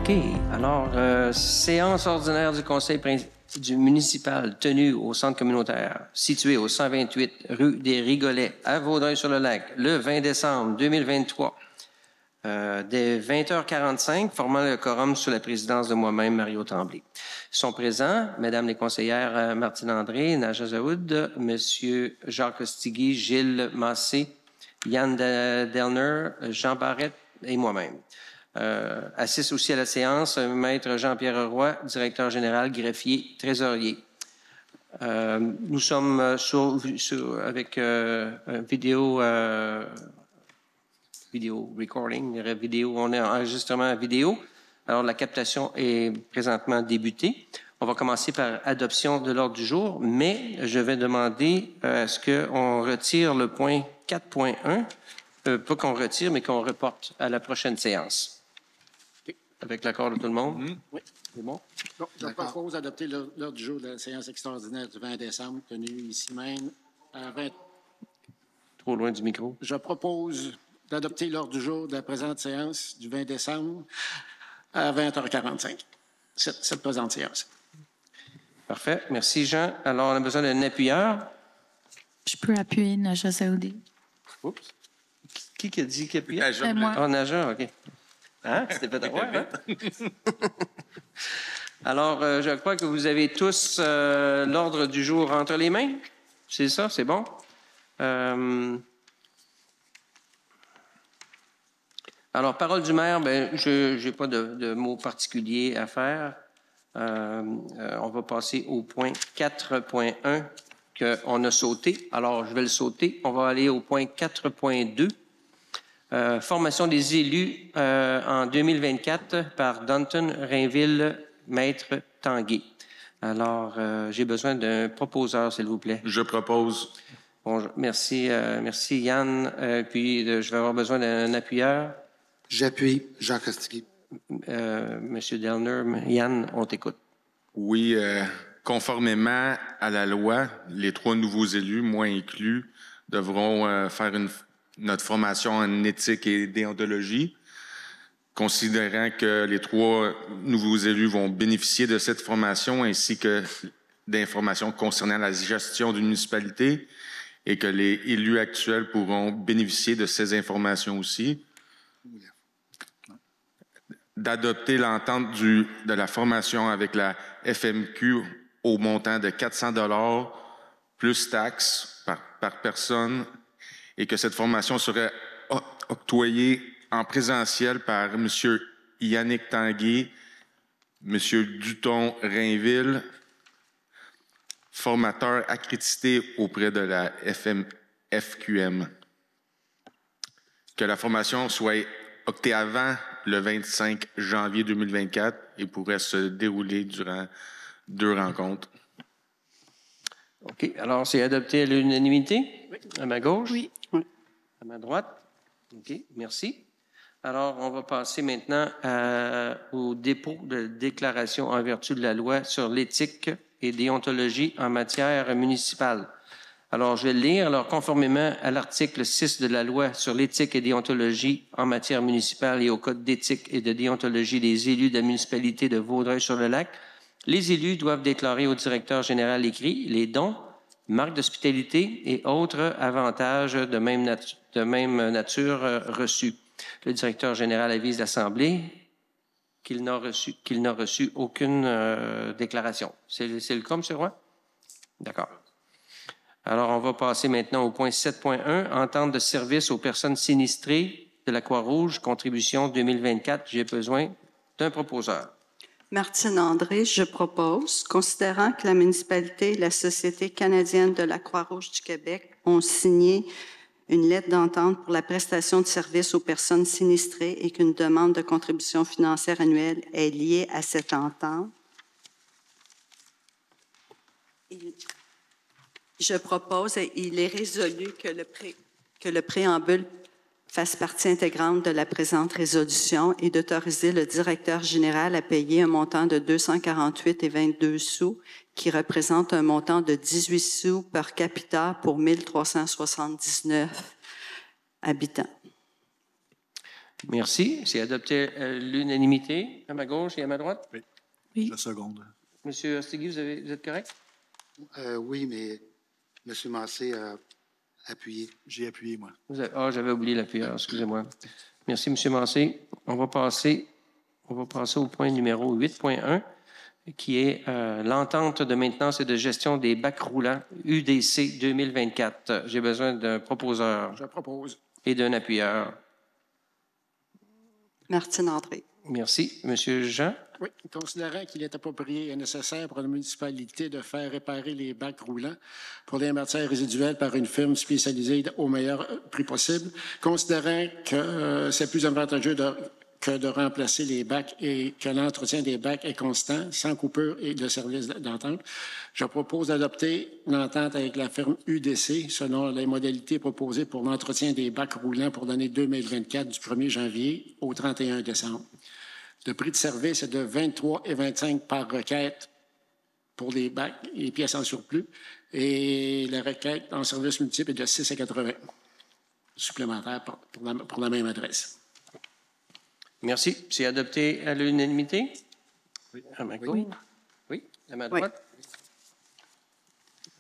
OK. Alors, séance ordinaire du conseil du municipal tenue au centre communautaire situé au 128 rue des Rigolets à Vaudreuil-sur-le-Lac le 20 décembre 2023 dès 20h45, formant le quorum sous la présidence de moi-même, Mario Tremblay. Sont présents, Mesdames les conseillères Martine André, Naja Zaoud, Monsieur Jacques Ostigui, Gilles Massé, Yann Delner, Jean Barrette et moi-même. Assiste aussi à la séance Maître Jean-Pierre Roy, directeur général, greffier, trésorier. Nous sommes avec vidéo recording, on est en enregistrement vidéo. Alors, la captation est présentement débutée. On va commencer par adoption de l'ordre du jour, mais je vais demander à ce qu'on retire le point 4.1, pas qu'on retire, mais qu'on reporte à la prochaine séance. Avec l'accord de tout le monde? Oui. C'est bon? Donc, je propose d'adopter l'ordre du jour de la séance extraordinaire du 20 décembre, tenue ici même à 20... Trop loin du micro. Je propose d'adopter l'ordre du jour de la présente séance du 20 décembre à 20h45, cette présente séance. Parfait. Merci, Jean. Alors, on a besoin d'un appuyeur. Je peux appuyer Naja Zaoudi. Oups. Qui a dit qu'il appuyait? C'est moi. Oh, Naja, OK. Hein? C'était fait avoir, hein? Alors, je crois que vous avez tous l'ordre du jour entre les mains. C'est ça? C'est bon? Alors, parole du maire, je n'ai pas de mots particuliers à faire. On va passer au point 4.1 qu'on a sauté. Alors, je vais le sauter. On va aller au point 4.2. Formation des élus en 2024 par Danton Rainville, Maître Tanguay. Alors, j'ai besoin d'un proposeur, s'il vous plaît. Je propose. Bon, merci Yann. Puis, je vais avoir besoin d'un appuyeur. J'appuie Jacques Ostigui. Monsieur Delner, Yann, on t'écoute. Oui, conformément à la loi, les 3 nouveaux élus, moi inclus, devront faire notre formation en éthique et déontologie. Considérant que les 3 nouveaux élus vont bénéficier de cette formation ainsi que d'informations concernant la gestion d'une municipalité et que les élus actuels pourront bénéficier de ces informations aussi, d'adopter l'entente de la formation avec la FMQ au montant de 400 $ plus taxes par personne et que cette formation serait octroyée en présentiel par M. Yannick Tanguay, M. Duton-Rainville, formateur accrédité auprès de la FQM. Que la formation soit octroyée avant le 25 janvier 2024 et pourrait se dérouler durant 2 rencontres. OK. Alors, c'est adopté à l'unanimité? Oui. À ma gauche? Oui. À ma droite? OK. Merci. Alors, on va passer maintenant au dépôt de déclaration en vertu de la loi sur l'éthique et déontologie en matière municipale. Alors, je vais le lire. Alors, conformément à l'article 6 de la loi sur l'éthique et déontologie en matière municipale et au code d'éthique et de déontologie des élus de la municipalité de Vaudreuil-sur-le-Lac, les élus doivent déclarer au directeur général écrit les dons, marques d'hospitalité et autres avantages de même nature reçus. Le directeur général avise l'Assemblée qu'il n'a reçu aucune déclaration. C'est le cas, M. Roy? D'accord. Alors, on va passer maintenant au point 7.1, entente de service aux personnes sinistrées de la Croix-Rouge, contribution 2024. J'ai besoin d'un proposeur. Martine André, je propose, considérant que la municipalité et la Société canadienne de la Croix-Rouge du Québec ont signé une lettre d'entente pour la prestation de services aux personnes sinistrées et qu'une demande de contribution financière annuelle est liée à cette entente. Je propose, et il est résolu que le préambule fasse partie intégrante de la présente résolution et d'autoriser le directeur général à payer un montant de 248,22 sous qui représente un montant de 18 sous par capita pour 1379 habitants. Merci. C'est adopté à l'unanimité. À ma gauche et à ma droite. Oui. La seconde. Monsieur Ostigui, vous êtes correct? Oui, mais M. Massé a appuyé. J'ai appuyé, moi. J'avais oublié l'appuyeur, excusez-moi. Merci, M. Massé. On va passer au point numéro 8.1, qui est l'entente de maintenance et de gestion des bacs roulants UDC 2024. J'ai besoin d'un proposeur Je propose. et d'un appuyeur. Martine André. Merci. Monsieur Jean? Oui, considérant qu'il est approprié et nécessaire pour la municipalité de faire réparer les bacs roulants pour les matières résiduelles par une firme spécialisée au meilleur prix possible, considérant que c'est plus avantageux que de remplacer les bacs et que l'entretien des bacs est constant, sans coupure et de service d'entente, je propose d'adopter l'entente avec la firme UDC selon les modalités proposées pour l'entretien des bacs roulants pour l'année 2024 du 1er janvier au 31 décembre. Le prix de service est de 23,25 par requête pour les bacs et les pièces en surplus. Et la requête en service multiple est de 6,80 supplémentaires pour la même adresse. Merci. C'est adopté à l'unanimité? Oui. À ma gauche? Oui. À ma droite?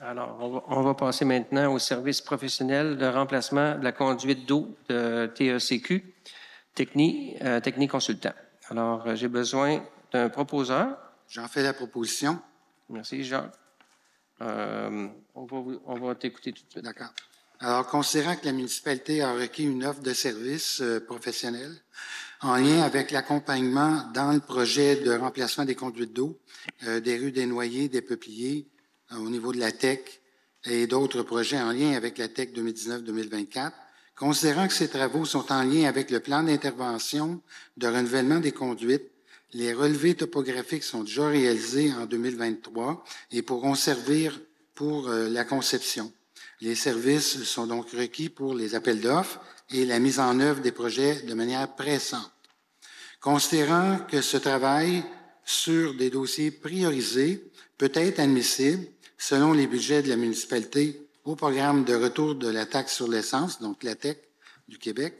Alors, on va passer maintenant au service professionnel de remplacement de la conduite d'eau de TECQ, Technique Consultant. Alors, j'ai besoin d'un proposeur. J'en fais la proposition. Merci, Jacques. On va t'écouter tout de suite. D'accord. Alors, considérant que la municipalité a requis une offre de service professionnel en lien avec l'accompagnement dans le projet de remplacement des conduites d'eau, des rues des Noyers, des Peupliers, au niveau de la TEC et d'autres projets en lien avec la TEC 2019-2024, considérant que ces travaux sont en lien avec le plan d'intervention de renouvellement des conduites, les relevés topographiques sont déjà réalisés en 2023 et pourront servir pour la conception. Les services sont donc requis pour les appels d'offres et la mise en œuvre des projets de manière pressante. Considérant que ce travail sur des dossiers priorisés peut être admissible selon les budgets de la municipalité au programme de retour de la taxe sur l'essence, donc la TEC du Québec,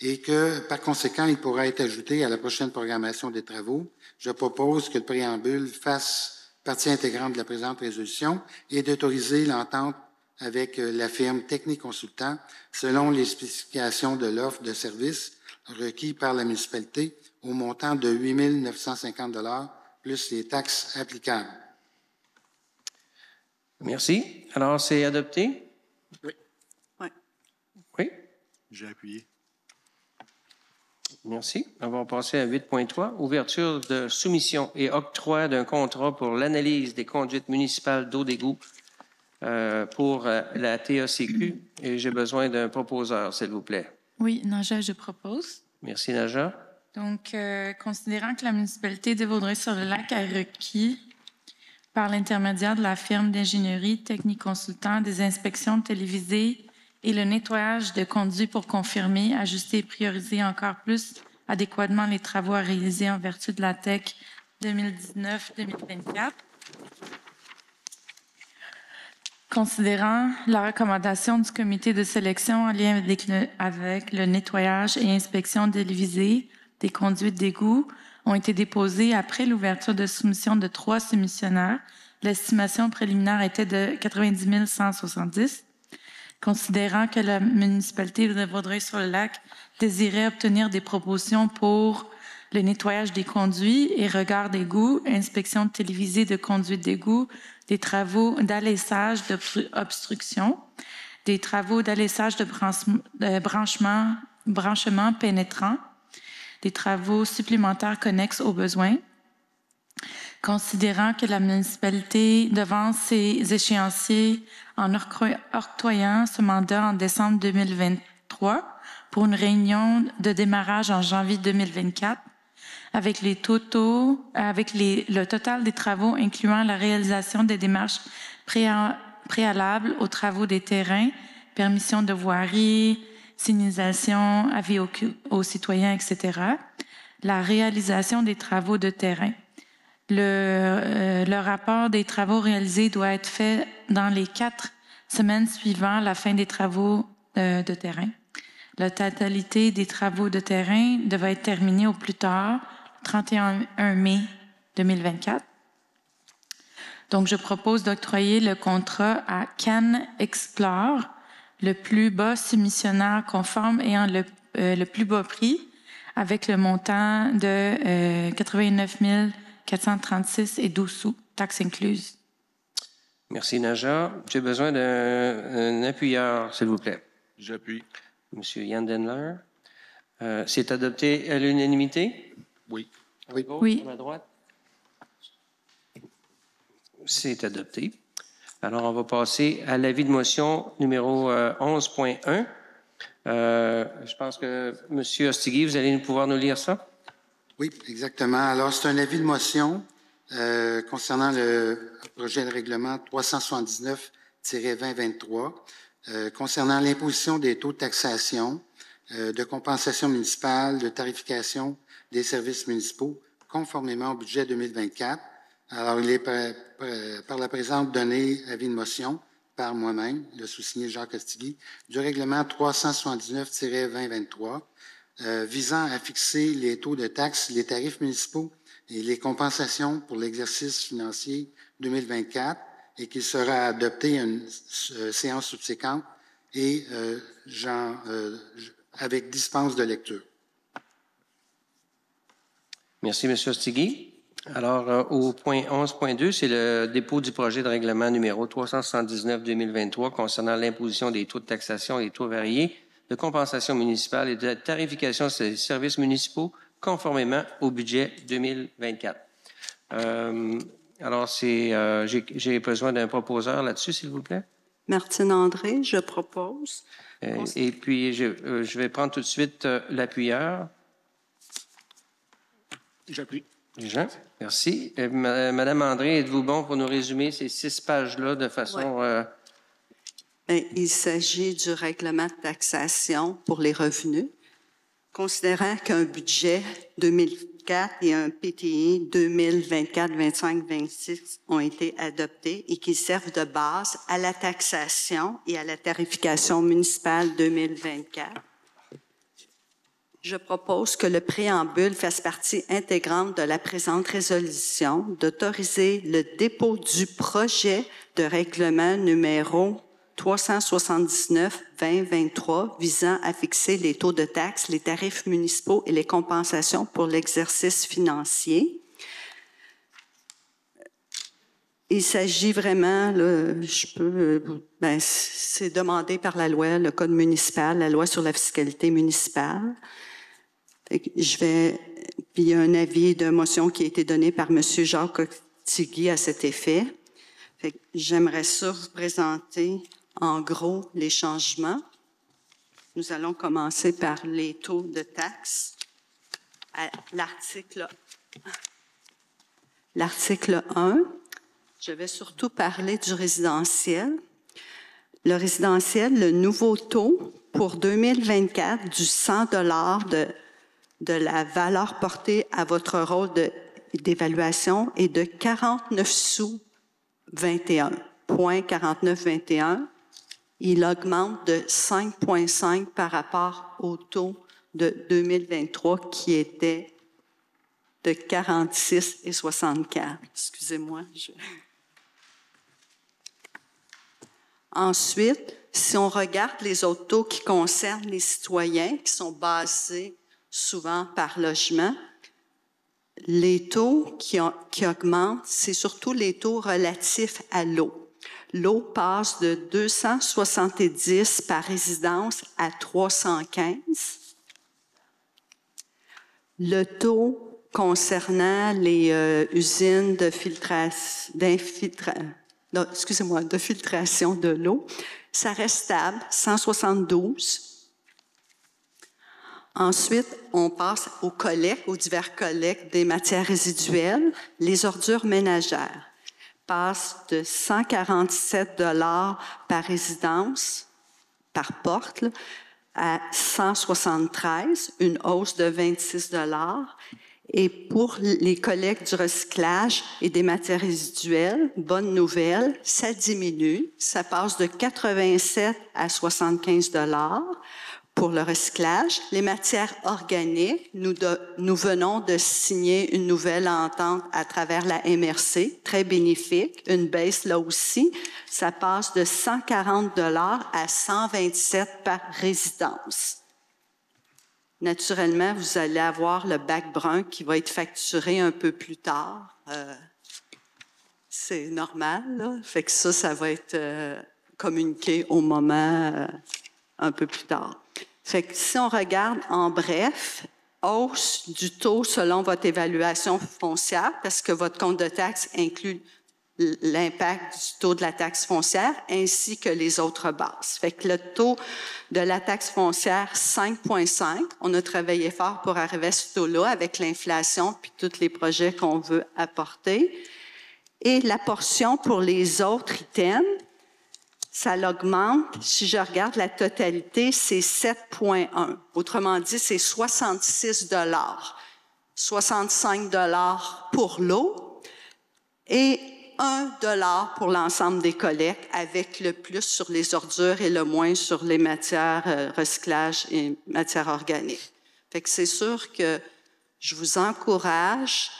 et que, par conséquent, il pourra être ajouté à la prochaine programmation des travaux, je propose que le préambule fasse partie intégrante de la présente résolution et d'autoriser l'entente avec la firme Technique Consultant selon les spécifications de l'offre de service requis par la municipalité au montant de 8 950 $ plus les taxes applicables. Merci. Alors, c'est adopté? Oui. Oui. Oui. J'ai appuyé. Merci. On va passer à 8.3, ouverture de soumission et octroi d'un contrat pour l'analyse des conduites municipales d'eau d'égout pour la TECQ. Et j'ai besoin d'un proposeur, s'il vous plaît. Oui, Naja, je propose. Merci, Naja. Donc, considérant que la municipalité de Vaudreuil-sur-le-Lac a requis, par l'intermédiaire de la firme d'ingénierie Technique Consultant, des inspections télévisées et le nettoyage de conduits pour confirmer, ajuster et prioriser encore plus adéquatement les travaux à réaliser en vertu de la TEC 2019-2024. Considérant la recommandation du comité de sélection en lien avec le nettoyage et inspection télévisée des conduites d'égout ont été déposées après l'ouverture de soumission de 3 soumissionnaires. L'estimation préliminaire était de 90 170. Considérant que la municipalité de Vaudreuil-sur-le-Lac désirait obtenir des propositions pour le nettoyage des conduits et regards d'égout, inspection télévisée de conduites d'égout, des travaux d'alessage d'obstruction, des travaux d'alessage de branchement pénétrant, des travaux supplémentaires connexes aux besoins. Considérant que la municipalité devance ses échéanciers en octroyant ce mandat en décembre 2023 pour une réunion de démarrage en janvier 2024, avec le total des travaux incluant la réalisation des démarches préalables aux travaux des terrains, permission de voirie, signalisation, avis aux citoyens, etc., la réalisation des travaux de terrain. Le rapport des travaux réalisés doit être fait dans les 4 semaines suivant la fin des travaux de terrain. La totalité des travaux de terrain devait être terminée au plus tard, 31 mai 2024. Donc, je propose d'octroyer le contrat à Can Explore, le plus bas soumissionnaire conforme ayant le plus bas prix, avec le montant de 89 436 et 12 sous, taxes incluses. Merci, Naja. J'ai besoin d'un appuyeur, s'il vous plaît. J'appuie. Monsieur Yann Denler. C'est adopté à l'unanimité? Oui. À gauche, Oui. à ma droite? C'est adopté. Alors, on va passer à l'avis de motion numéro 11.1. Je pense que M. Ostigui, vous allez pouvoir nous lire ça? Oui, exactement. Alors, c'est un avis de motion concernant le projet de règlement 379-2023 concernant l'imposition des taux de taxation, de compensation municipale, de tarification des services municipaux conformément au budget 2024. Alors, il est par la présente donnée avis de motion par moi-même, le sous-signé Jacques Ostigui, du règlement 379-2023 visant à fixer les taux de taxes, les tarifs municipaux et les compensations pour l'exercice financier 2024 et qu'il sera adopté à une séance subséquente et avec dispense de lecture. Merci, M. Ostigui. Alors, au point 11.2, c'est le dépôt du projet de règlement numéro 379-2023 concernant l'imposition des taux de taxation et des taux variés de compensation municipale et de tarification des services municipaux conformément au budget 2024. Alors, j'ai besoin d'un proposeur là-dessus, s'il vous plaît. Martine André, je propose. Et puis, je vais prendre tout de suite l'appuyeur. J'appuie. Jean, merci. Madame André, êtes-vous bon pour nous résumer ces 6 pages-là de façon... Il s'agit du règlement de taxation pour les revenus. Considérant qu'un budget 2004 et un PTI 2024, 25, 26 ont été adoptés et qui servent de base à la taxation et à la tarification municipale 2024, je propose que le préambule fasse partie intégrante de la présente résolution, d'autoriser le dépôt du projet de règlement numéro 379-2023 visant à fixer les taux de taxes, les tarifs municipaux et les compensations pour l'exercice financier. Il s'agit vraiment, là, c'est demandé par la loi, le Code municipal, la loi sur la fiscalité municipale. Il y a un avis de motion qui a été donné par M. Jacques Ostigui à cet effet. J'aimerais ça vous présenter en gros les changements. Nous allons commencer par les taux de taxes. À l'article 1, je vais surtout parler du résidentiel. Le résidentiel, le nouveau taux pour 2024 du 100 $ de la valeur portée à votre rôle d'évaluation est de 49 sous 21, point 49,21. Il augmente de 5,5 par rapport au taux de 2023 qui était de 46,64. Excusez-moi. Ensuite, si on regarde les autres taux qui concernent les citoyens, qui sont basés souvent par logement, les taux qui augmentent, c'est surtout les taux relatifs à l'eau. L'eau passe de 270 par résidence à 315. Le taux concernant les usines de filtration de l'eau, ça reste stable, 172. Ensuite, on passe aux collectes, aux divers collectes des matières résiduelles. Les ordures ménagères passent de 147 $ par résidence, par porte, là, à 173, une hausse de 26 $. Et pour les collectes du recyclage et des matières résiduelles, bonne nouvelle, ça diminue. Ça passe de 87 à 75 $. pour le recyclage. Les matières organiques, nous venons de signer une nouvelle entente à travers la MRC, très bénéfique, une baisse là aussi. Ça passe de 140 $ à 127 par résidence. Naturellement, vous allez avoir le bac brun qui va être facturé un peu plus tard. C'est normal, là. Fait que ça va être communiqué au moment un peu plus tard. Fait que si on regarde en bref, hausse du taux selon votre évaluation foncière, parce que votre compte de taxe inclut l'impact du taux de la taxe foncière ainsi que les autres bases. Fait que le taux de la taxe foncière, 5,5. On a travaillé fort pour arriver à ce taux-là avec l'inflation puis tous les projets qu'on veut apporter. Et la portion pour les autres items, ça l'augmente. Si je regarde la totalité, c'est 7,1. Autrement dit, c'est 66 $. 65 $ pour l'eau et 1 $ pour l'ensemble des collectes, avec le plus sur les ordures et le moins sur les matières recyclage et matières organiques. Fait que c'est sûr que je vous encourage,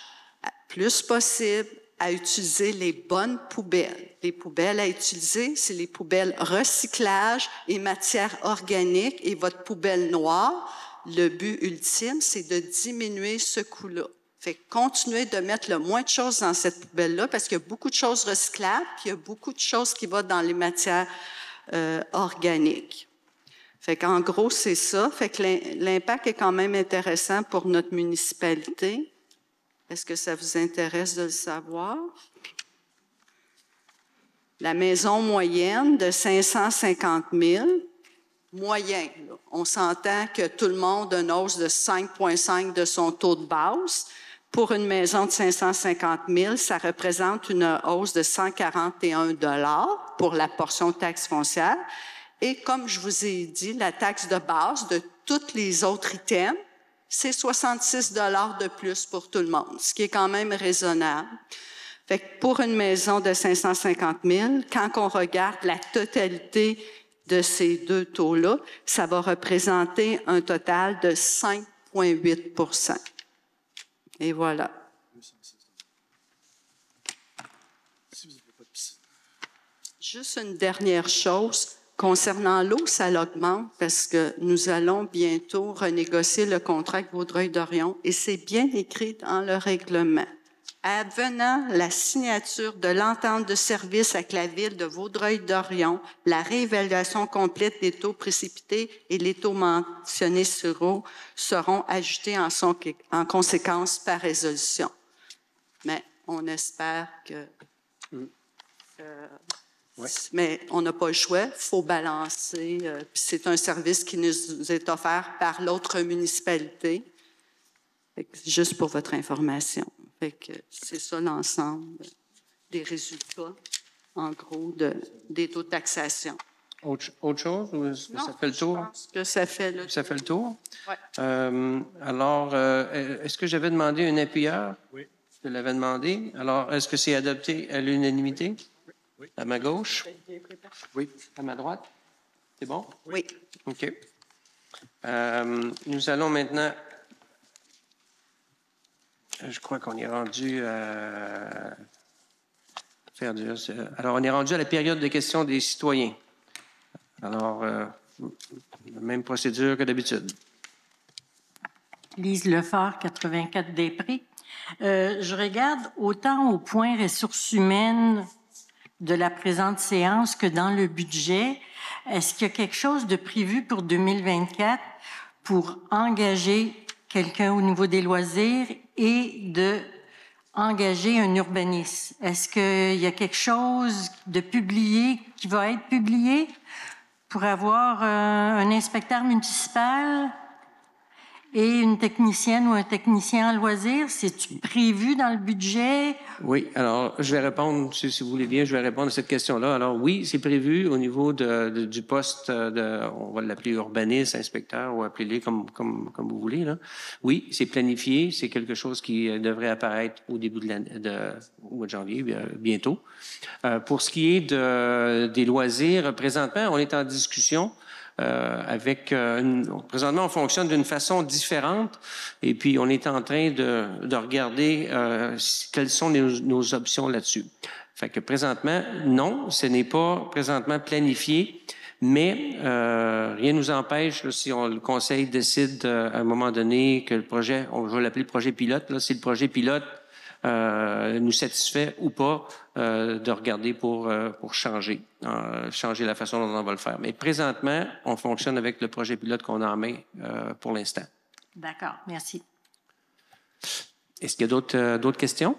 plus possible, à utiliser les bonnes poubelles. Les poubelles à utiliser, c'est les poubelles recyclage et matières organiques et votre poubelle noire. Le but ultime, c'est de diminuer ce coût-là. Fait que continuez de mettre le moins de choses dans cette poubelle-là parce qu'il y a beaucoup de choses recyclables puis il y a beaucoup de choses qui vont dans les matières organiques. Fait qu'en gros, c'est ça. Fait que l'impact est quand même intéressant pour notre municipalité. Est-ce que ça vous intéresse de le savoir? La maison moyenne de 550 000, moyen. Là. On s'entend que tout le monde a une hausse de 5,5 de son taux de base. Pour une maison de 550 000, ça représente une hausse de 141 $ pour la portion de taxe foncière. Et comme je vous ai dit, la taxe de base de tous les autres items, c'est 66 $ de plus pour tout le monde, ce qui est quand même raisonnable. Fait que pour une maison de 550 000, quand on regarde la totalité de ces deux taux-là, ça va représenter un total de 5,8 %. Et voilà. Juste une dernière chose. Concernant l'eau, ça l'augmente parce que nous allons bientôt renégocier le contrat avec Vaudreuil-Dorion et c'est bien écrit dans le règlement. Advenant la signature de l'entente de service avec la ville de Vaudreuil-Dorion, la réévaluation complète des taux précipités et les taux mentionnés sur eau seront ajoutés en conséquence par résolution. Mais on espère que... Ouais. Mais on n'a pas le choix, il faut balancer. Puis c'est un service qui nous est offert par l'autre municipalité. Juste pour votre information. Fait que c'est ça l'ensemble des résultats, en gros, des taux de taxation. Autre chose ou est-ce que ça fait le tour? Je pense que ça fait le tour. Ça fait le tour? Oui. Alors, est-ce que j'avais demandé un appuyeur? Oui. Je l'avais demandé. Alors, est-ce que c'est adopté à l'unanimité? Oui. À ma gauche? Oui. À ma droite? C'est bon? Oui. OK. Nous allons maintenant... Je crois qu'on est rendu à... Alors, on est rendu à la période de questions des citoyens. Alors, même procédure que d'habitude. Lise Lefort, 84 Després. Je regarde autant au point ressources humaines de la présente séance que dans le budget. Est-ce qu'il y a quelque chose de prévu pour 2024 pour engager quelqu'un au niveau des loisirs et de engager un urbaniste? Est-ce qu'il y a quelque chose de publié qui va être publié pour avoir un inspecteur municipal et une technicienne ou un technicien en loisirs? C'est-tu prévu dans le budget? Oui, alors je vais répondre, si vous voulez bien, je vais répondre à cette question-là. Alors oui, c'est prévu au niveau du poste on va l'appeler urbaniste, inspecteur, ou appelez-les comme vous voulez, là. Oui, c'est planifié, c'est quelque chose qui devrait apparaître au début au mois de janvier, bientôt. Pour ce qui est des loisirs, présentement, on est en discussion présentement, on fonctionne d'une façon différente et puis on est en train de regarder quelles sont nos options là-dessus. Fait que présentement, non, ce n'est pas présentement planifié, mais rien ne nous empêche, là, si le conseil décide à un moment donné que le projet, on va l'appeler le projet pilote, là, si le projet pilote nous satisfait ou pas, de regarder pour changer la façon dont on va le faire. Mais présentement, on fonctionne avec le projet pilote qu'on a en main pour l'instant. D'accord, merci. Est-ce qu'il y a d'autres questions?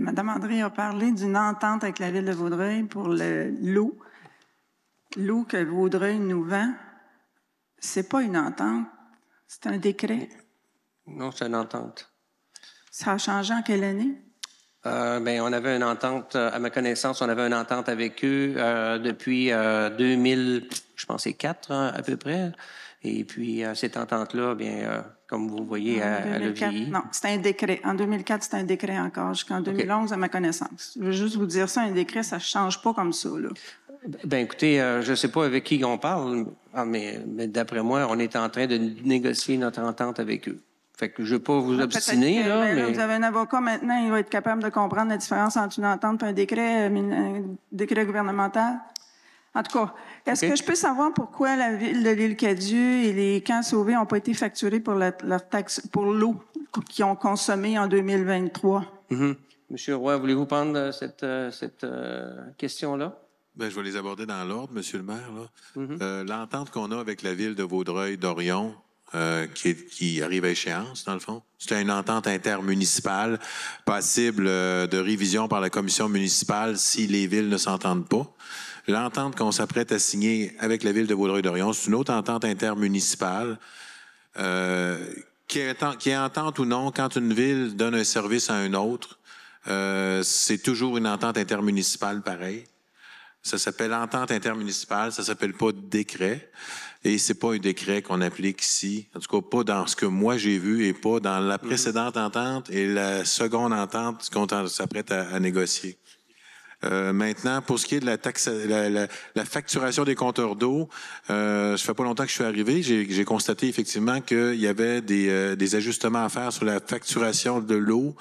Madame André a parlé d'une entente avec la Ville de Vaudreuil pour l'eau que Vaudreuil nous vend. C'est pas une entente, c'est un décret. Non, c'est une entente. Ça a changé en quelle année? On avait une entente, à ma connaissance, on avait une entente avec eux depuis 2000, je pense c'est 4 à peu près. Et puis, cette entente-là, comme vous voyez, elle a vieilli. Non, c'était un décret. En 2004, c'était un décret encore, jusqu'en 2011, à ma connaissance. Je veux juste vous dire ça, un décret, ça ne change pas comme ça, là. Écoutez, je ne sais pas avec qui on parle, mais d'après moi, on est en train de négocier notre entente avec eux. Fait que je ne veux pas vous obstiner, là, mais... Vous avez un avocat maintenant, il va être capable de comprendre la différence entre une entente et un décret gouvernemental. En tout cas, est-ce que je peux savoir pourquoi la ville de l'Île-Cadieux et les camps sauvés n'ont pas été facturés pour leur taxe pour l'eau qu'ils ont consommée en 2023? Monsieur Roy, voulez-vous prendre cette question-là? Je vais les aborder dans l'ordre, Monsieur le maire. L'entente qu'on a avec la ville de Vaudreuil-Dorion, qui arrive à échéance, dans le fond, c'est une entente intermunicipale passible de révision par la commission municipale si les villes ne s'entendent pas. L'entente qu'on s'apprête à signer avec la ville de Vaudreuil-Dorion, c'est une autre entente intermunicipale qui est entente ou non, quand une ville donne un service à un autre, c'est toujours une entente intermunicipale pareille. Ça s'appelle entente intermunicipale, ça s'appelle pas décret. Et c'est pas un décret qu'on applique ici. En tout cas, pas dans ce que moi j'ai vu et pas dans la précédente entente et la seconde entente qu'on s'apprête à négocier. Maintenant, pour ce qui est de la facturation des compteurs d'eau, ça fait pas longtemps que je suis arrivé. J'ai constaté effectivement qu'il y avait des ajustements à faire sur la facturation de l'eau.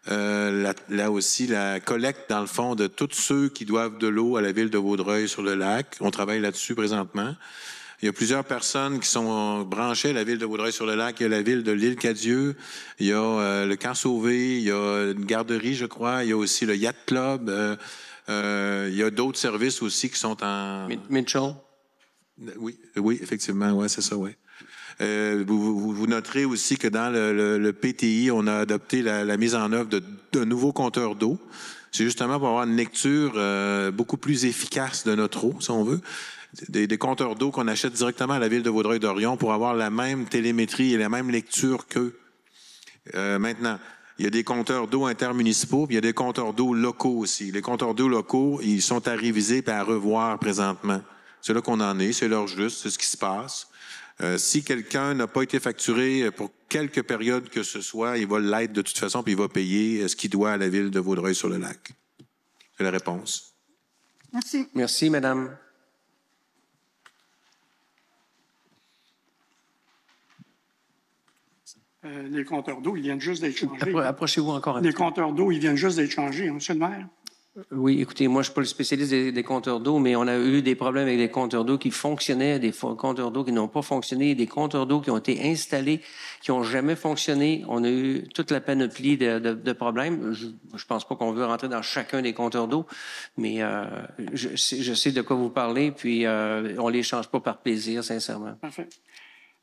Là aussi, la collecte, dans le fond, de tous ceux qui doivent de l'eau à la ville de Vaudreuil-sur-le-Lac. On travaille là-dessus présentement. Il y a plusieurs personnes qui sont branchées à la ville de Vaudreuil-sur-le-Lac. Il y a la ville de l'Île-Cadieux. Il y a le Camp Sauvé. Il y a une garderie, je crois. Il y a aussi le Yacht Club. Il y a d'autres services aussi qui sont en... Mitchell? Oui, effectivement. Oui, c'est ça, oui. Vous noterez aussi que dans le PTI, on a adopté la mise en œuvre de nouveaux compteurs d'eau. C'est justement pour avoir une lecture beaucoup plus efficace de notre eau, si on veut. Des compteurs d'eau qu'on achète directement à la ville de Vaudreuil-Dorion pour avoir la même télémétrie et la même lecture qu'eux. Maintenant, il y a des compteurs d'eau intermunicipaux, puis il y a des compteurs d'eau locaux aussi. Les compteurs d'eau locaux, ils sont à réviser et à revoir présentement. C'est là qu'on en est, c'est l'heure juste, c'est ce qui se passe. Si quelqu'un n'a pas été facturé pour quelque période que ce soit, il va l'être de toute façon, puis il va payer ce qu'il doit à la ville de Vaudreuil-sur-le-Lac. C'est la réponse. Merci. Merci, madame. Les compteurs d'eau, ils viennent juste d'être changés. Approchez-vous encore un Les peu. compteurs d'eau, ils viennent juste d'être changés, monsieur le maire. Oui, écoutez, moi, je ne suis pas le spécialiste des compteurs d'eau, mais on a eu des problèmes avec des compteurs d'eau qui fonctionnaient, des compteurs d'eau qui n'ont pas fonctionné, des compteurs d'eau qui ont été installés, qui n'ont jamais fonctionné. On a eu toute la panoplie de problèmes. Je pense pas qu'on veut rentrer dans chacun des compteurs d'eau, mais je sais de quoi vous parlez, puis on les change pas par plaisir, sincèrement. Parfait.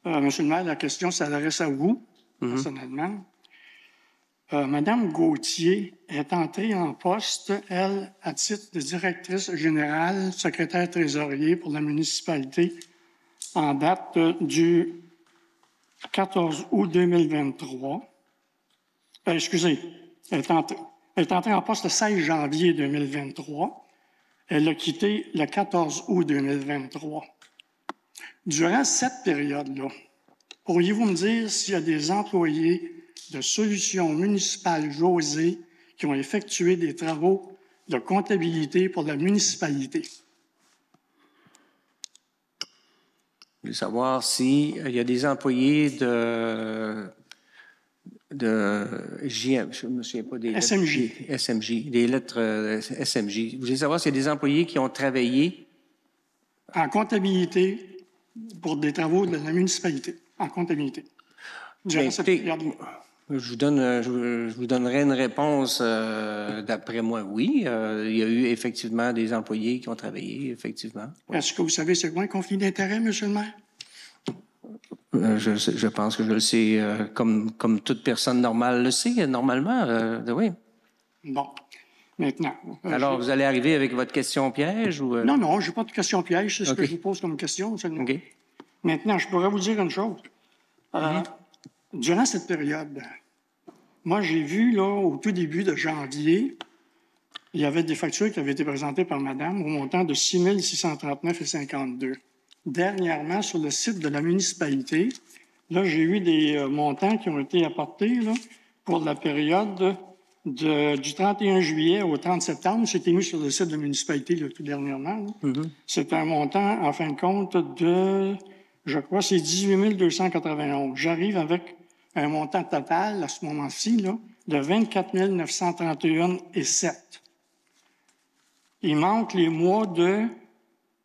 Monsieur le maire, la question s'adresse à vous, personnellement. Madame Gauthier est entrée en poste, elle, à titre de directrice générale, secrétaire trésorier pour la municipalité, en date du 14 août 2023. Excusez, elle est entrée en poste le 16 janvier 2023. Elle a quitté le 14 août 2023. Durant cette période-là, pourriez-vous me dire s'il y a des employés de Solutions municipales José qui ont effectué des travaux de comptabilité pour la municipalité. Je voulais savoir s'il y a des employés de JM, je ne me souviens pas des lettres. SMJ, des lettres SMJ. Je voulais savoir s'il y a des employés qui ont travaillé en comptabilité pour des travaux de la municipalité, en comptabilité. Je vous donnerai une réponse. D'après moi, oui. Il y a eu effectivement des employés qui ont travaillé, effectivement. Oui. Est-ce que vous savez c'est quoi un conflit d'intérêt, M. le maire? Je pense que je le sais, comme toute personne normale le sait, normalement. Oui. Bon. Maintenant. Alors, vous allez arriver avec votre question piège ou... Non, je n'ai pas de question piège. C'est ce que je vous pose comme question seulement. OK. Maintenant, je pourrais vous dire une chose. Durant cette période, moi, j'ai vu, là, au tout début de janvier, il y avait des factures qui avaient été présentées par madame au montant de 6 639,52. Dernièrement, sur le site de la municipalité, là, j'ai eu des montants qui ont été apportés là, pour la période du 31 juillet au 30 septembre. C'était mis sur le site de la municipalité là, tout dernièrement. C'est un montant, en fin de compte, de, je crois, c'est 18 291. J'arrive avec un montant total, à ce moment-ci, là, de 24 931,7. Il manque les mois de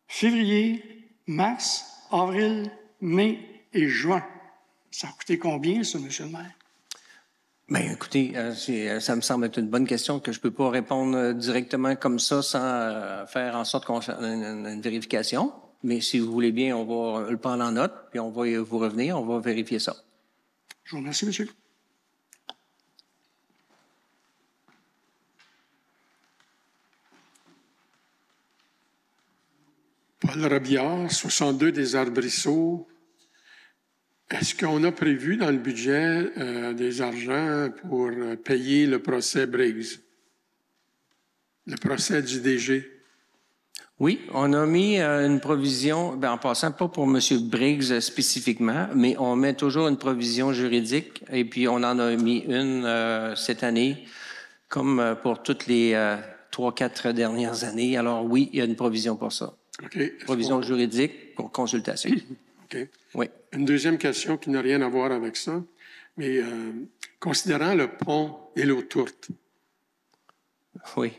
février, mars, avril, mai et juin. Ça a coûté combien, ça, M. le maire? Bien, écoutez, ça me semble être une bonne question que je ne peux pas répondre directement comme ça sans faire en sorte qu'on fasse une vérification. Mais si vous voulez bien, on va le prendre en note, puis on va vous revenir, on va vérifier ça. Je vous remercie, monsieur. Paul Robillard, 62 des Arbrisseaux. Est-ce qu'on a prévu dans le budget des argents pour payer le procès Briggs? Le procès du DG? Oui, on a mis une provision, en passant pas pour M. Briggs spécifiquement, mais on met toujours une provision juridique et puis on en a mis une cette année, comme pour toutes les 3-4 dernières années. Alors oui, il y a une provision pour ça. Okay. Provision juridique pour consultation. OK. Oui. Une deuxième question qui n'a rien à voir avec ça, mais considérant le pont et l'eau tourte, oui.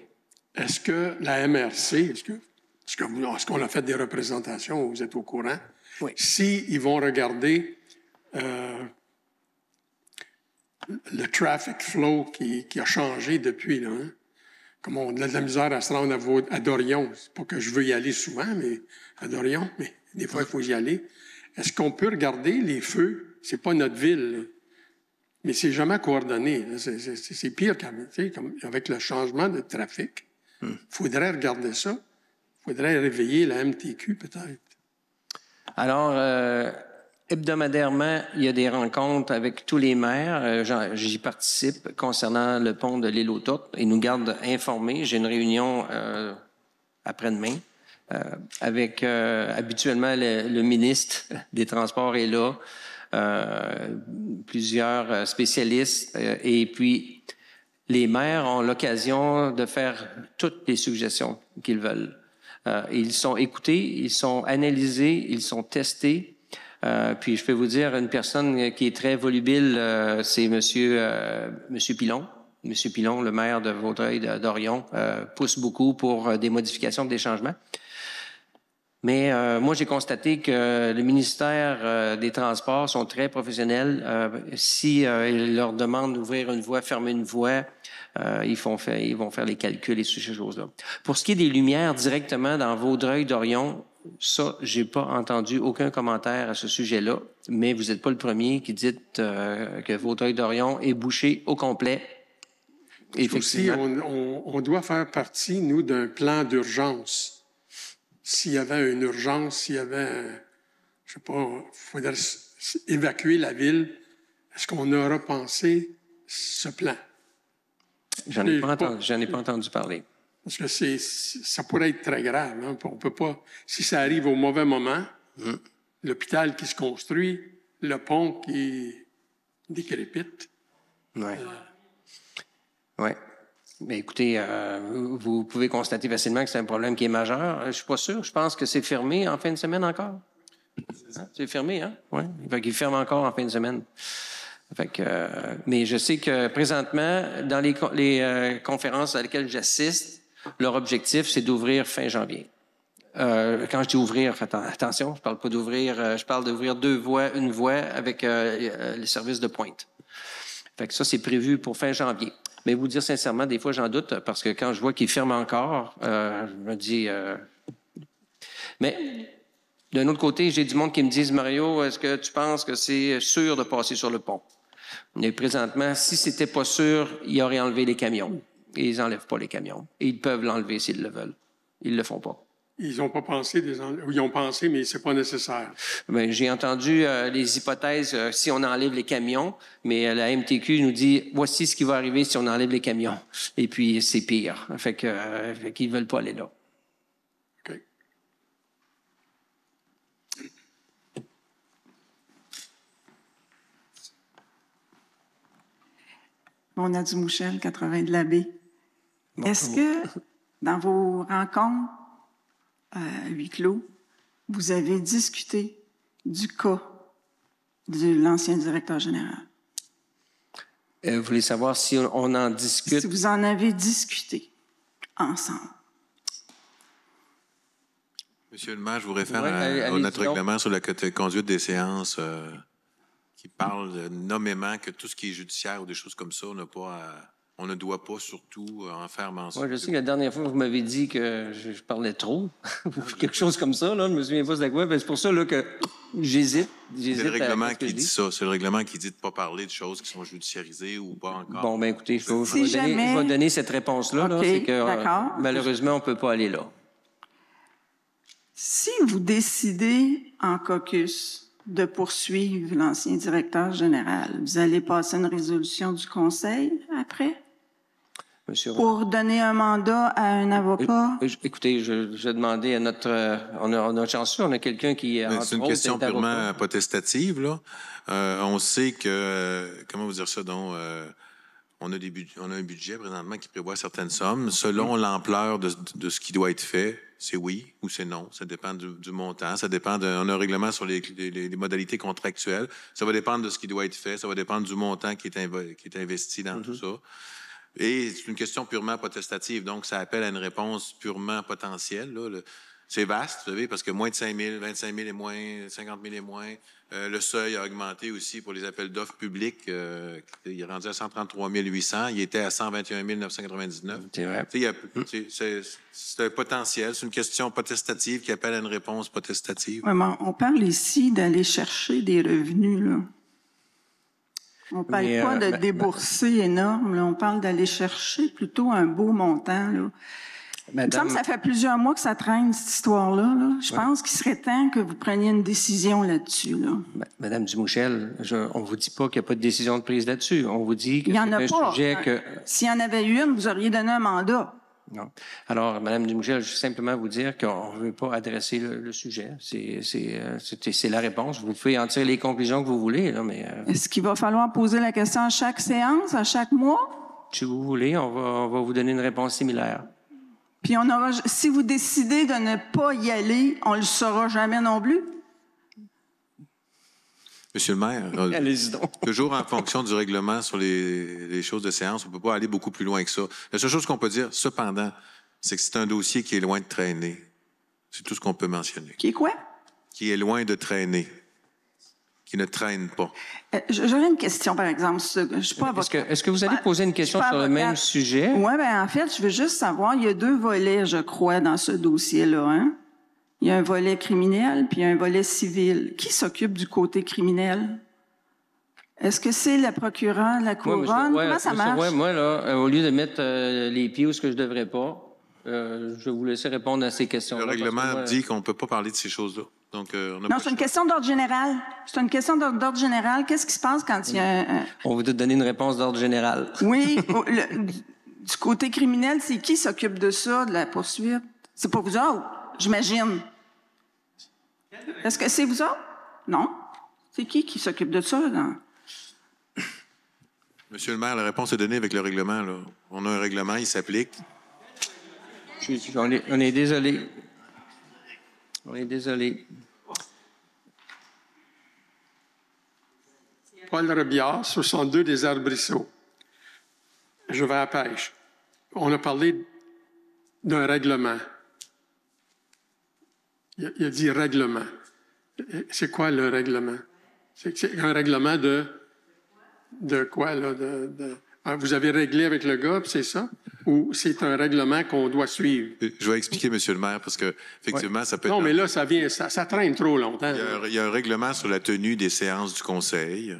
Est-ce que la MRC, est-ce qu'on a fait des représentations, vous êtes au courant? Oui. Si ils vont regarder le traffic flow qui a changé depuis, là, hein? Comme on a de la misère à se rendre à Dorion. C'est pas que je veux y aller souvent, mais à Dorion, mais des fois, il faut y aller. Est-ce qu'on peut regarder les feux? C'est pas notre ville, là. Mais c'est jamais coordonné. C'est pire qu'avec le changement de trafic. Il faudrait regarder ça. Il faudrait réveiller la MTQ, peut-être. Alors, hebdomadairement, il y a des rencontres avec tous les maires. J'y participe concernant le pont de l'île aux Tourtes. Ils nous gardent informés. J'ai une réunion après-demain avec habituellement le ministre des Transports est là, plusieurs spécialistes et puis les maires ont l'occasion de faire toutes les suggestions qu'ils veulent. Ils sont écoutés, ils sont analysés, ils sont testés. Puis je peux vous dire, une personne qui est très volubile, c'est Monsieur Pilon. Monsieur Pilon, le maire de Vaudreuil-Dorion, pousse beaucoup pour des modifications, des changements. Mais moi, j'ai constaté que le ministère des Transports sont très professionnels. Si ils leur demandent d'ouvrir une voie, fermer une voie, ils vont faire les calculs et ces choses-là. Pour ce qui est des lumières directement dans Vaudreuil-Dorion, ça, j'ai pas entendu aucun commentaire à ce sujet-là, mais vous n'êtes pas le premier qui dit que Vaudreuil-Dorion est bouché au complet. Aussi, on doit faire partie, nous, d'un plan d'urgence. S'il y avait une urgence, s'il y avait, je sais pas, il faudrait évacuer la ville, est-ce qu'on aura pensé ce plan? J'en ai pas entendu parler. Parce que ça pourrait être très grave. Hein? On peut pas, si ça arrive au mauvais moment, l'hôpital qui se construit, le pont qui décrépite, Oui. Oui. Mais écoutez, vous pouvez constater facilement que c'est un problème qui est majeur. Je ne suis pas sûr. Je pense que c'est fermé en fin de semaine encore. Hein? C'est fermé, hein? Oui. Il ferme encore en fin de semaine. Fait que, mais je sais que présentement, dans les conférences à lesquelles j'assiste, leur objectif, c'est d'ouvrir fin janvier. Quand je dis ouvrir, faites attention, je parle pas d'ouvrir, je parle d'ouvrir une voie avec les services de pointe. Fait que ça, c'est prévu pour fin janvier. Mais vous dire sincèrement, des fois, j'en doute, parce que quand je vois qu'ils ferment encore, je me dis... Mais d'un autre côté, j'ai du monde qui me disent, Mario, est-ce que tu penses que c'est sûr de passer sur le pont? Mais présentement, si c'était pas sûr, ils auraient enlevé les camions. Et ils n'enlèvent pas les camions. Et ils peuvent l'enlever s'ils le veulent. Ils le font pas. Ils n'ont pas pensé, ils ont pensé, mais c'est pas nécessaire. Bien, j'ai entendu les hypothèses si on enlève les camions, mais la MTQ nous dit voici ce qui va arriver si on enlève les camions. Et puis c'est pire. Fait qu'ils veulent pas aller là. OK. On a du Mouchel, 80 de la baie. Est-ce que dans vos rencontres à huis clos, vous avez discuté du cas de l'ancien directeur général? Vous voulez savoir si on en discute? Si vous en avez discuté ensemble. Monsieur le maire, je vous réfère à notre règlement sur la conduite des séances qui parle nommément que tout ce qui est judiciaire ou des choses comme ça, on ne doit pas surtout en faire mention. Oui, je sais que la dernière fois, vous m'avez dit que je parlais trop, quelque chose comme ça, là, je me souviens pas de quoi, c'est pour ça là, que j'hésite. C'est le règlement qui dit ça, c'est le règlement qui dit de ne pas parler de choses qui sont judiciarisées ou pas encore. Bon, bien écoutez, je vais donner cette réponse-là, là, c'est que malheureusement, on ne peut pas aller là. Si vous décidez en caucus de poursuivre l'ancien directeur général, vous allez passer une résolution du conseil après? Monsieur pour donner un mandat à un avocat? Écoutez, je demandais à notre... on a chanceux, on a quelqu'un qui... C'est une question purement potestative, là. On sait que... comment vous dire ça, donc... on a un budget présentement qui prévoit certaines sommes. Selon l'ampleur de ce qui doit être fait, c'est oui ou c'est non. Ça dépend du montant. Ça dépend on a un règlement sur les modalités contractuelles. Ça va dépendre de ce qui doit être fait. Ça va dépendre du montant qui est investi dans tout ça. Et c'est une question purement potestative. Donc, ça appelle à une réponse purement potentielle, là. C'est vaste, vous savez, parce que moins de 5 000, 25 000 et moins, 50 000 et moins. Le seuil a augmenté aussi pour les appels d'offres publics. Il est rendu à 133 800. Il était à 121 999. C'est vrai. C'est un potentiel. C'est une question potestative qui appelle à une réponse potestative. Ouais, on parle ici d'aller chercher des revenus, là. On ne parle pas de débourser énorme, là. On parle d'aller chercher plutôt un beau montant, là. Il me semble que ça fait plusieurs mois que ça traîne, cette histoire-là. Là. Je pense qu'il serait temps que vous preniez une décision là-dessus. Là. Madame Dumouchel, on ne vous dit pas qu'il n'y a pas de décision de prise là-dessus. On vous dit que c'est un sujet que... S'il y en avait eu une, vous auriez donné un mandat. Non. Alors, Madame Dumouchel, je veux simplement vous dire qu'on ne veut pas adresser le sujet. C'est la réponse. Vous pouvez en tirer les conclusions que vous voulez, là, mais... Est-ce qu'il va falloir poser la question à chaque séance, à chaque mois? Si vous voulez, on va vous donner une réponse similaire. Puis si vous décidez de ne pas y aller, on ne le saura jamais non plus? Monsieur le maire, allez-y donc. Toujours en fonction du règlement sur les choses de séance, on ne peut pas aller beaucoup plus loin que ça. La seule chose qu'on peut dire, cependant, c'est que c'est un dossier qui est loin de traîner. C'est tout ce qu'on peut mentionner. Qui est quoi? Qui est loin de traîner. Qui ne traîne pas. J'aurais une question, par exemple. Je suis pas avocat. Est-ce que vous allez poser une question sur le même sujet? Oui, bien, en fait, je veux juste savoir, il y a 2 volets, je crois, dans ce dossier-là, hein? Il y a un volet criminel, puis il y a un volet civil. Qui s'occupe du côté criminel? Est-ce que c'est le procureur, la couronne? Comment ça marche? Moi, là, au lieu de mettre les pieds où ce que je devrais pas, je vais vous laisser répondre à ces questions. Le règlement dit qu'on ne peut pas parler de ces choses-là. Donc, non, c'est une question d'ordre général. C'est une question d'ordre général. Qu'est-ce qui se passe quand il y a un... On va te donner une réponse d'ordre général. Oui. Du côté criminel, c'est qui s'occupe de ça, de la poursuite? C'est pas vous autres, j'imagine. Est-ce que c'est vous autres? Non. C'est qui s'occupe de ça? Monsieur le maire, la réponse est donnée avec le règlement. Là. On a un règlement, il s'applique. On est désolé. On est désolé. Paul Robillard, 62 des Arbrisseaux. Je vais à la pêche. On a parlé d'un règlement. Il a dit règlement. C'est quoi le règlement? C'est un règlement de quoi, là? Vous avez réglé avec le gars, c'est ça? Ou c'est un règlement qu'on doit suivre? Je vais expliquer, Monsieur le maire, parce que effectivement, ça peut être... Non, mais là, ça traîne trop longtemps. Il y a un règlement sur la tenue des séances du Conseil.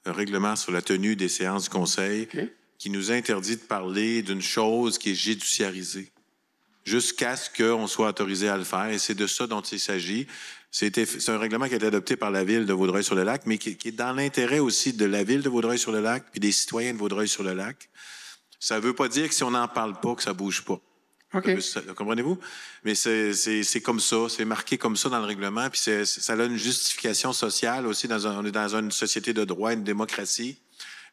Un règlement sur la tenue des séances du Conseil qui nous interdit de parler d'une chose qui est judiciarisée jusqu'à ce qu'on soit autorisé à le faire. Et c'est de ça dont il s'agit. C'est un règlement qui a été adopté par la Ville de Vaudreuil-sur-le-Lac, mais qui est dans l'intérêt aussi de la Ville de Vaudreuil-sur-le-Lac puis des citoyens de Vaudreuil-sur-le-Lac. Ça ne veut pas dire que si on n'en parle pas, que ça ne bouge pas. OK. Comprenez-vous? Mais c'est comme ça, c'est marqué comme ça dans le règlement, puis ça a une justification sociale aussi. On est dans une société de droit, une démocratie.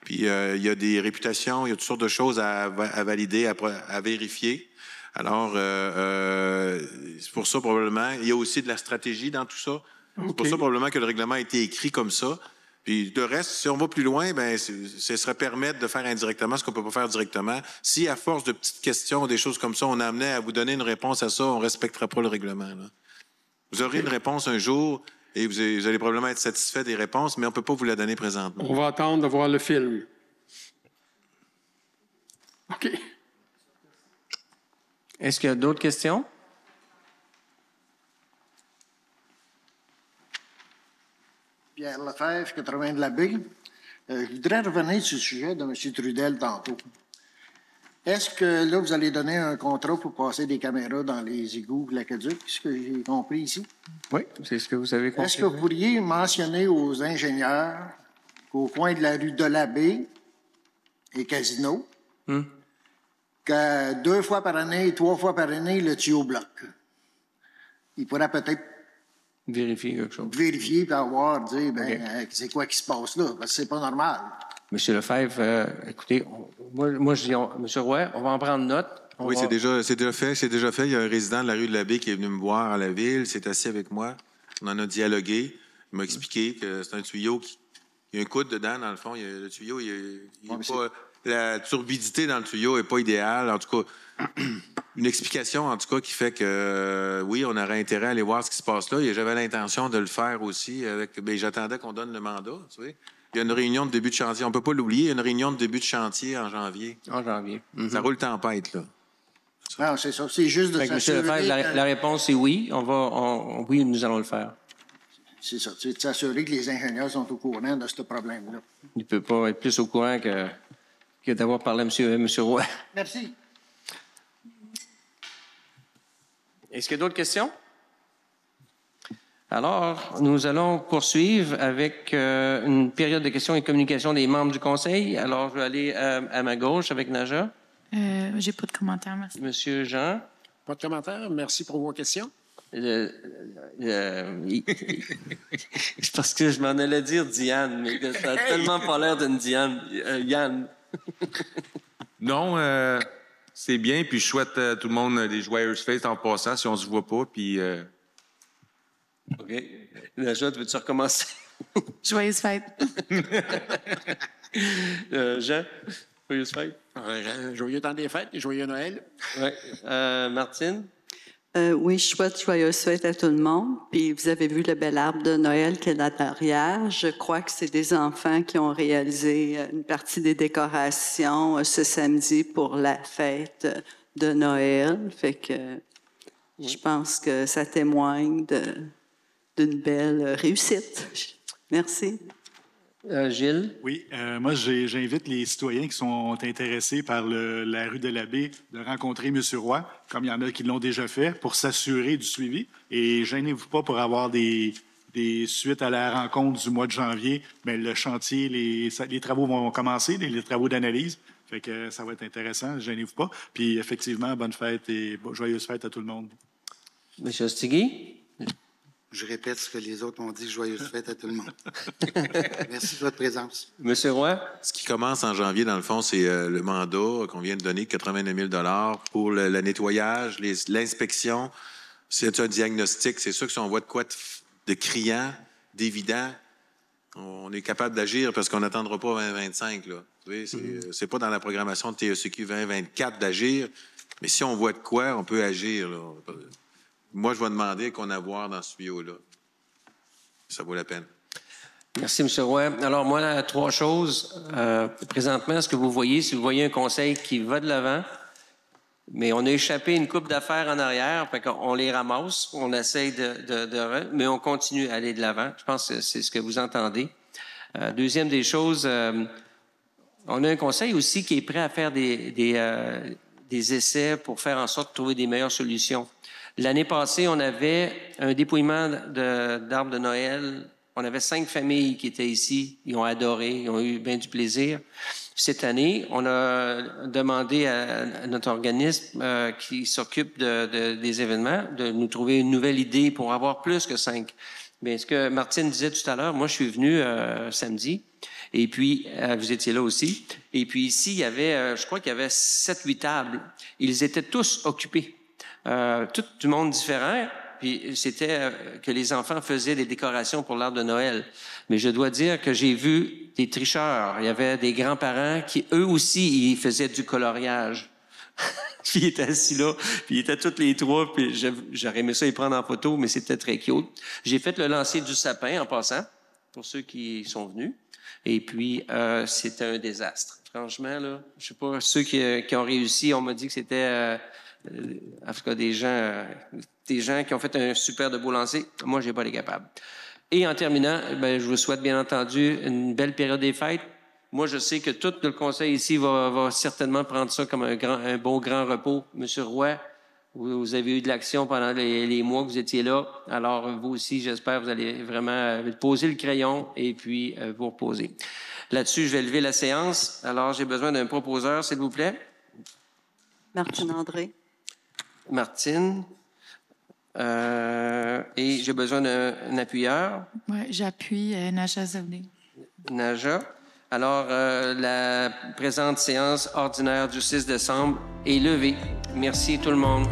Puis il y a des réputations, il y a toutes sortes de choses à valider, à vérifier. Alors, c'est pour ça probablement, il y a aussi de la stratégie dans tout ça. C'est pour ça probablement que le règlement a été écrit comme ça. Puis de reste, si on va plus loin, ben, ce serait permettre de faire indirectement ce qu'on peut pas faire directement. Si, à force de petites questions, des choses comme ça, on amenait à vous donner une réponse à ça, on respectera pas le règlement. Là. Vous aurez une réponse un jour et vous allez probablement être satisfait des réponses, mais on peut pas vous la donner présentement. On va attendre de voir le film. OK. Est-ce qu'il y a d'autres questions? Pierre Lefebvre, 80 de la Baie. Je voudrais revenir sur le sujet de M. Trudel tantôt. Est-ce que là, vous allez donner un contrat pour passer des caméras dans les égouts de l'aqueduc, ce que j'ai compris ici? Oui, c'est ce que vous avez compris. Est-ce que vous pourriez mentionner aux ingénieurs qu'au coin de la rue de la Baie et Casino, que 2 fois par année, 3 fois par année, le tuyau bloque? Il pourrait peut-être vérifier quelque chose. Vérifier et avoir, dire, c'est quoi qui se passe là? Parce que c'est pas normal. Monsieur Lefebvre, écoutez, moi je dis, Monsieur Roy, on va en prendre note. C'est déjà fait. Il y a un résident de la rue de la Baie qui est venu me voir à la ville, s'est assis avec moi. On en a dialogué. Il m'a expliqué que c'est un tuyau il y a un coude dedans, dans le fond. Le tuyau, la turbidité dans le tuyau n'est pas idéale. En tout cas, une explication, en tout cas, qui fait que, oui, on aurait intérêt à aller voir ce qui se passe là. Et j'avais l'intention de le faire aussi. J'attendais qu'on donne le mandat, tu sais. Il y a une réunion de début de chantier. On ne peut pas l'oublier. Il y a une réunion de début de chantier en janvier. En janvier. Ça roule tempête, là. Non, c'est ça. C'est juste de s'assurer... M. Lefebvre, la réponse est oui. Oui, nous allons le faire. C'est ça. C'est de s'assurer que les ingénieurs sont au courant de ce problème-là. Il ne peut pas être plus au courant que d'avoir parlé à M. Roy. Merci. Est-ce qu'il y a d'autres questions? Alors, nous allons poursuivre avec une période de questions et communications des membres du Conseil. Alors, je vais aller à ma gauche avec Naja. J'ai pas de commentaire, merci. Monsieur Jean. Pas de commentaire. Merci pour vos questions. C'est parce que je m'en allais dire Diane, mais ça n'a tellement pas l'air d'une Diane. Yann. Non, c'est bien, puis je souhaite à tout le monde des joyeuses fêtes en passant, si on se voit pas, puis... OK. Naja, veux-tu recommencer? Joyeuse fête. Jean, joyeuse fête. Joyeux temps des fêtes et joyeux Noël. Oui. Martine? Oui, je souhaite joyeuse fête à tout le monde. Puis vous avez vu le bel arbre de Noël qui est là derrière. Je crois que c'est des enfants qui ont réalisé une partie des décorations ce samedi pour la fête de Noël. Fait que je pense que ça témoigne d'une belle réussite. Merci. Gilles? Oui, moi, j'invite les citoyens qui sont intéressés par la rue de la Baie de rencontrer M. Roy, comme il y en a qui l'ont déjà fait, pour s'assurer du suivi. Et gênez-vous pas pour avoir des suites à la rencontre du mois de janvier. Mais le chantier, les travaux vont commencer, les travaux d'analyse. Fait que ça va être intéressant, gênez-vous pas. Puis effectivement, bonne fête et joyeuse fête à tout le monde. M. Stigui? Je répète ce que les autres ont dit. Joyeuses fêtes à tout le monde. Merci de votre présence. Monsieur Roy? Ce qui commence en janvier, dans le fond, c'est le mandat qu'on vient de donner, 89 000 $ pour le nettoyage, l'inspection. C'est un diagnostic. C'est sûr que si on voit de quoi de criant, d'évident, on est capable d'agir parce qu'on n'attendra pas 2025. Là. C'est pas dans la programmation de TSEQ 2024 d'agir, mais si on voit de quoi, on peut agir. Là. Moi, je vais demander qu'on avoir dans ce tuyau-là. Ça vaut la peine. Merci, M. Roy. Alors, moi, 3 choses. Présentement, ce que vous voyez, si vous voyez un conseil qui va de l'avant, mais on a échappé une coupe d'affaires en arrière, fait qu'on les ramasse, on essaye mais on continue à aller de l'avant. Je pense que c'est ce que vous entendez. Deuxième des choses, on a un conseil aussi qui est prêt à faire des essais pour faire en sorte de trouver des meilleures solutions. L'année passée, on avait un dépouillement d'arbres de Noël. On avait 5 familles qui étaient ici. Ils ont adoré, ils ont eu bien du plaisir. Cette année, on a demandé à notre organisme qui s'occupe des événements de nous trouver une nouvelle idée pour avoir plus que 5. Bien, ce que Martine disait tout à l'heure, moi, je suis venu samedi, et puis vous étiez là aussi. Et puis ici, il y avait, je crois qu'il y avait 7-8 tables. Ils étaient tous occupés. Tout du monde différent. Puis c'était que les enfants faisaient des décorations pour l'arbre de Noël. Mais je dois dire que j'ai vu des tricheurs. Il y avait des grands-parents qui, eux aussi, ils faisaient du coloriage. Puis ils étaient assis là, puis ils étaient tous les 3, puis j'aurais aimé ça les prendre en photo, mais c'était très cute. J'ai fait le lancer du sapin en passant, pour ceux qui sont venus. Et puis, c'était un désastre. Franchement, là, je sais pas, ceux qui ont réussi, on m'a dit que c'était... en tout cas, des gens qui ont fait un super de beau lancer. Moi, j'ai pas les capables. Et en terminant, je vous souhaite bien entendu une belle période des fêtes. Moi, je sais que tout le conseil ici va certainement prendre ça comme un beau grand repos. Monsieur Roy, vous avez eu de l'action pendant les mois que vous étiez là. Alors, vous aussi, j'espère que vous allez vraiment poser le crayon et puis vous reposer. Là-dessus, je vais lever la séance. Alors, j'ai besoin d'un proposeur, s'il vous plaît. Martine André. Martine. Et j'ai besoin d'un appuyeur. Oui, j'appuie Naja Zavné. Naja. Alors, la présente séance ordinaire du 6 décembre est levée. Merci tout le monde.